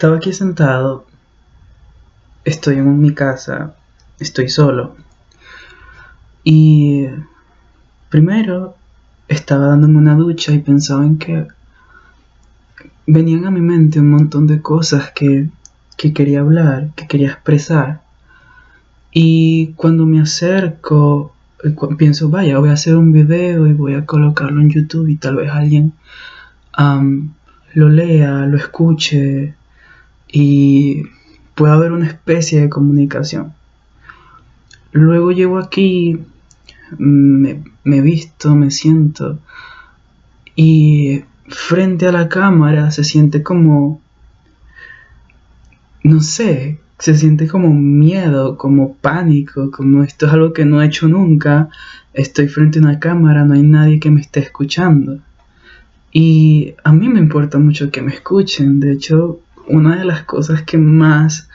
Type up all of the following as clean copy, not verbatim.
Estaba aquí sentado, estoy en mi casa, estoy solo. Y primero estaba dándome una ducha y pensaba en que venían a mi mente un montón de cosas que quería hablar, que quería expresar. Y cuando me acerco, pienso, vaya, voy a hacer un video y voy a colocarlo en YouTube y tal vez alguien lo lea, lo escuche y pueda haber una especie de comunicación. Luego llego aquí, me visto, me siento y frente a la cámara se siente como, no sé, se siente como miedo, como pánico, como esto es algo que no he hecho nunca. Estoy frente a una cámara, no hay nadie que me esté escuchando. Y a mí me importa mucho que me escuchen. De hecho, una de las cosas que más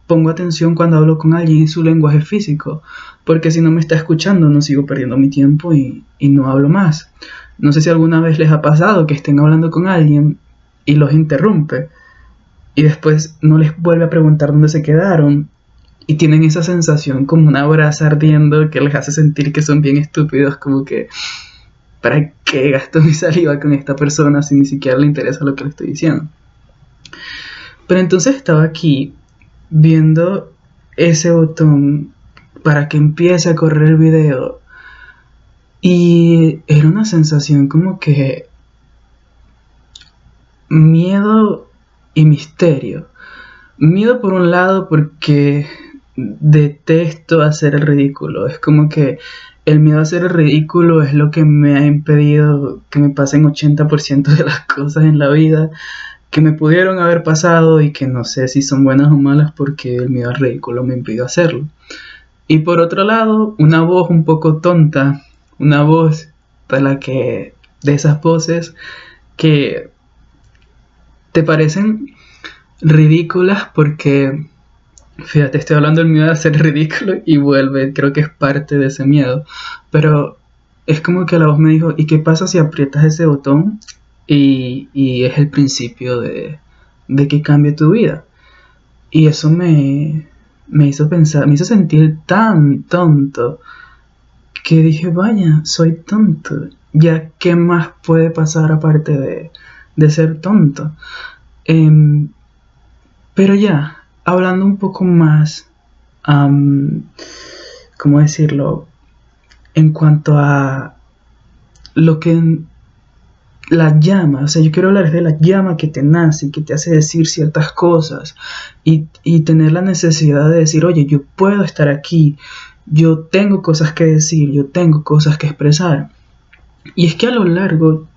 pongo atención cuando hablo con alguien es su lenguaje físico, porque si no me está escuchando no sigo perdiendo mi tiempo y no hablo más. No sé si alguna vez les ha pasado que estén hablando con alguien y los interrumpe y después no les vuelve a preguntar dónde se quedaron y tienen esa sensación como una brasa ardiendo que les hace sentir que son bien estúpidos, como que ¿para qué gasto mi saliva con esta persona si ni siquiera le interesa lo que le estoy diciendo? Pero entonces estaba aquí viendo ese botón para que empiece a correr el video y era una sensación como que miedo y misterio. Miedo por un lado porque detesto hacer el ridículo. Es como que el miedo a hacer el ridículo es lo que me ha impedido que me pasen 80% de las cosas en la vida que me pudieron haber pasado y que no sé si son buenas o malas porque el miedo al ridículo me impidió hacerlo. Y por otro lado, una voz un poco tonta, una voz de esas voces que te parecen ridículas porque, fíjate, estoy hablando del miedo a hacer ridículo y vuelve, creo que es parte de ese miedo, pero es como que la voz me dijo, ¿y qué pasa si aprietas ese botón y es el principio de que cambie tu vida? Y eso me hizo pensar, me hizo sentir tan tonto que dije, vaya, soy tonto, ya qué más puede pasar aparte de ser tonto. Pero ya, hablando un poco más, ¿cómo decirlo? En cuanto a lo que la llama, o sea, yo quiero hablar de la llama que te nace y que te hace decir ciertas cosas y tener la necesidad de decir, oye, yo puedo estar aquí, yo tengo cosas que decir, yo tengo cosas que expresar. Y es que a lo largo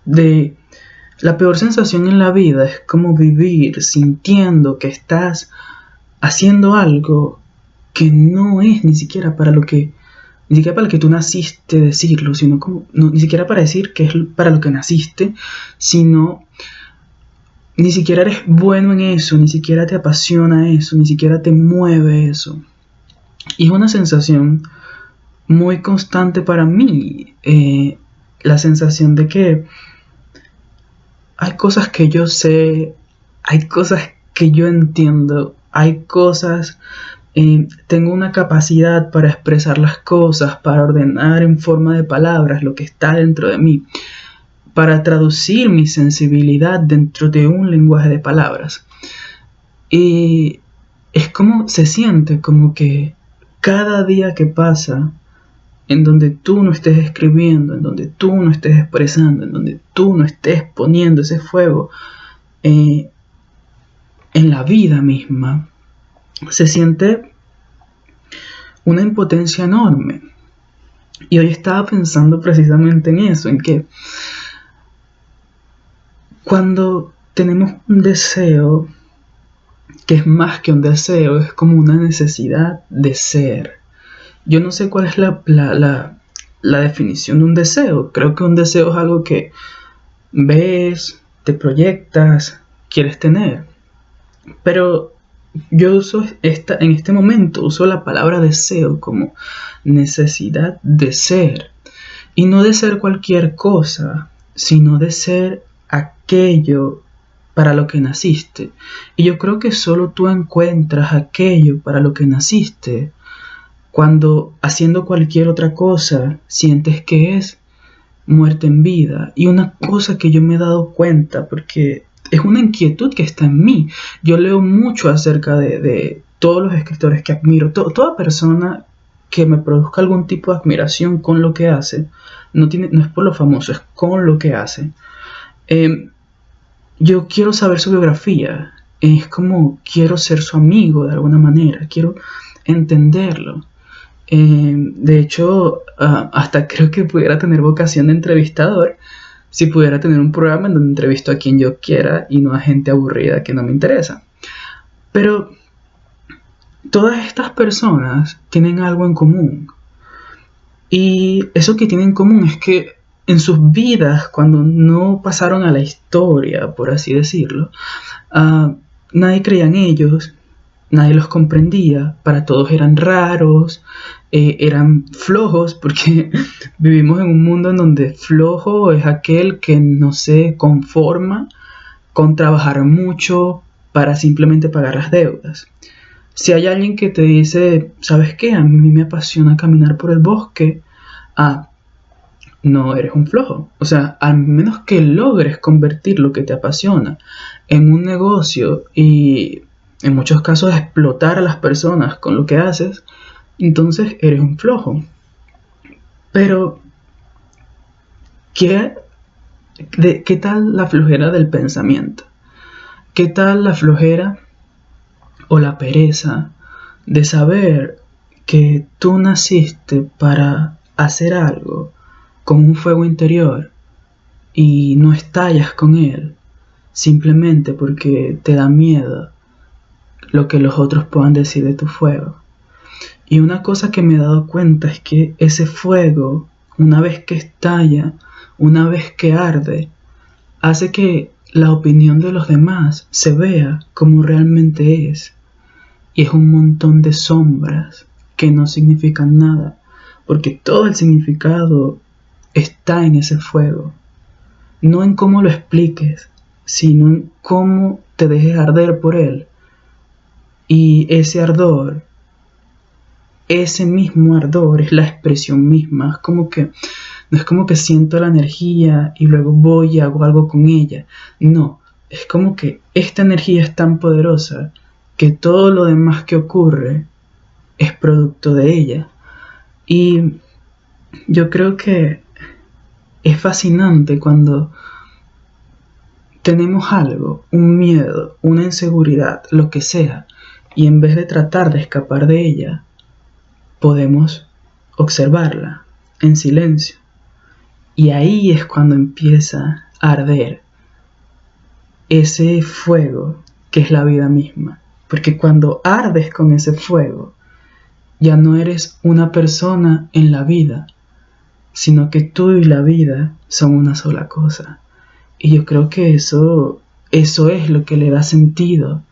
de la peor sensación en la vida es como vivir sintiendo que estás haciendo algo que no es ni siquiera para lo que tú naciste decirlo, sino como ni siquiera para decir que es para lo que naciste, sino ni siquiera eres bueno en eso, ni siquiera te apasiona eso, ni siquiera te mueve eso. Y es una sensación muy constante para mí, la sensación de que hay cosas que yo sé, hay cosas que yo entiendo, hay cosas, tengo una capacidad para expresar las cosas, para ordenar en forma de palabras lo que está dentro de mí, para traducir mi sensibilidad dentro de un lenguaje de palabras. Y es como se siente, como que cada día que pasa, en donde tú no estés escribiendo, en donde tú no estés expresando, en donde tú no estés poniendo ese fuego en la vida misma, se siente una impotencia enorme. Y hoy estaba pensando precisamente en eso, en que cuando tenemos un deseo, que es más que un deseo, es como una necesidad de ser. Yo no sé cuál es la definición de un deseo. Creo que un deseo es algo que ves, te proyectas, quieres tener. Pero yo en este momento uso la palabra deseo como necesidad de ser. Y no de ser cualquier cosa, sino de ser aquello para lo que naciste. Y yo creo que solo tú encuentras aquello para lo que naciste cuando haciendo cualquier otra cosa sientes que es muerte en vida. Y una cosa que yo me he dado cuenta, porque es una inquietud que está en mí. Yo leo mucho acerca de todos los escritores que admiro, toda persona que me produzca algún tipo de admiración con lo que hace, no es por lo famoso, es con lo que hace. Yo quiero saber su biografía, es como quiero ser su amigo de alguna manera, quiero entenderlo. De hecho, hasta creo que pudiera tener vocación de entrevistador si pudiera tener un programa en donde entrevisto a quien yo quiera y no a gente aburrida que no me interesa. Pero todas estas personas tienen algo en común. Y eso que tienen en común es que en sus vidas, cuando no pasaron a la historia, por así decirlo, nadie creía en ellos, nadie los comprendía, para todos eran raros, eran flojos, porque vivimos en un mundo en donde flojo es aquel que no se conforma con trabajar mucho para simplemente pagar las deudas. Si hay alguien que te dice, ¿sabes qué? A mí me apasiona caminar por el bosque, no eres un flojo. O sea, al menos que logres convertir lo que te apasiona en un negocio y en muchos casos explotar a las personas con lo que haces, entonces eres un flojo. Pero, ¿qué tal la flojera del pensamiento? ¿Qué tal la flojera o la pereza de saber que tú naciste para hacer algo con un fuego interior y no estallas con él simplemente porque te da miedo lo que los otros puedan decir de tu fuego? Y una cosa que me he dado cuenta es que ese fuego, una vez que estalla, una vez que arde, hace que la opinión de los demás se vea como realmente es. Y es un montón de sombras que no significan nada, porque todo el significado está en ese fuego. No en cómo lo expliques, sino en cómo te dejes arder por él. Y ese ardor, ese mismo ardor es la expresión misma. Es como que, no es como que siento la energía y luego voy y hago algo con ella. No, es como que esta energía es tan poderosa que todo lo demás que ocurre es producto de ella. Y yo creo que es fascinante cuando tenemos algo, un miedo, una inseguridad, lo que sea, y en vez de tratar de escapar de ella, podemos observarla en silencio. Y ahí es cuando empieza a arder ese fuego que es la vida misma. Porque cuando ardes con ese fuego, ya no eres una persona en la vida, sino que tú y la vida son una sola cosa. Y yo creo que eso es lo que le da sentido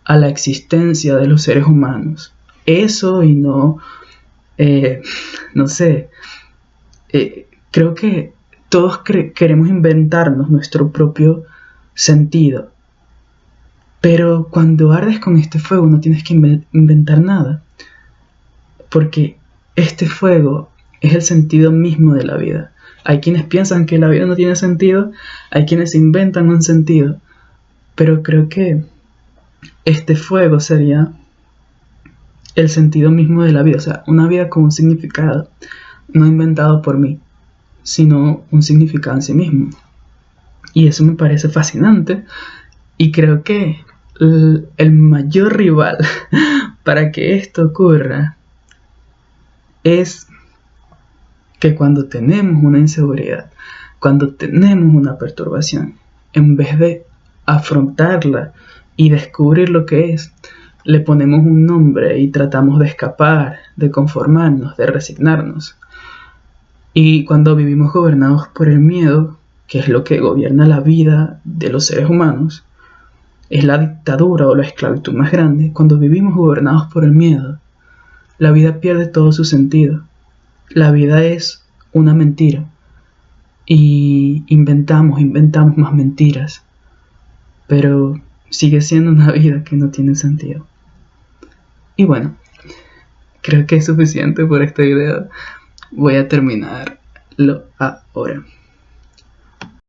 a la existencia de los seres humanos. Eso y no, no sé, creo que todos queremos inventarnos nuestro propio sentido. Pero cuando ardes con este fuego no tienes que inventar nada, porque este fuego es el sentido mismo de la vida. Hay quienes piensan que la vida no tiene sentido, hay quienes inventan un sentido, pero creo que este fuego sería el sentido mismo de la vida, o sea, una vida con un significado, no inventado por mí, sino un significado en sí mismo. Y eso me parece fascinante, y creo que el mayor rival para que esto ocurra es que cuando tenemos una inseguridad, cuando tenemos una perturbación, en vez de afrontarla y descubrir lo que es, le ponemos un nombre y tratamos de escapar, de conformarnos, de resignarnos. Y cuando vivimos gobernados por el miedo, que es lo que gobierna la vida de los seres humanos, es la dictadura o la esclavitud más grande. Cuando vivimos gobernados por el miedo, la vida pierde todo su sentido. La vida es una mentira. Y inventamos más mentiras. pero sigue siendo una vida que no tiene sentido. Y bueno, creo que es suficiente por este video. Voy a terminarlo ahora.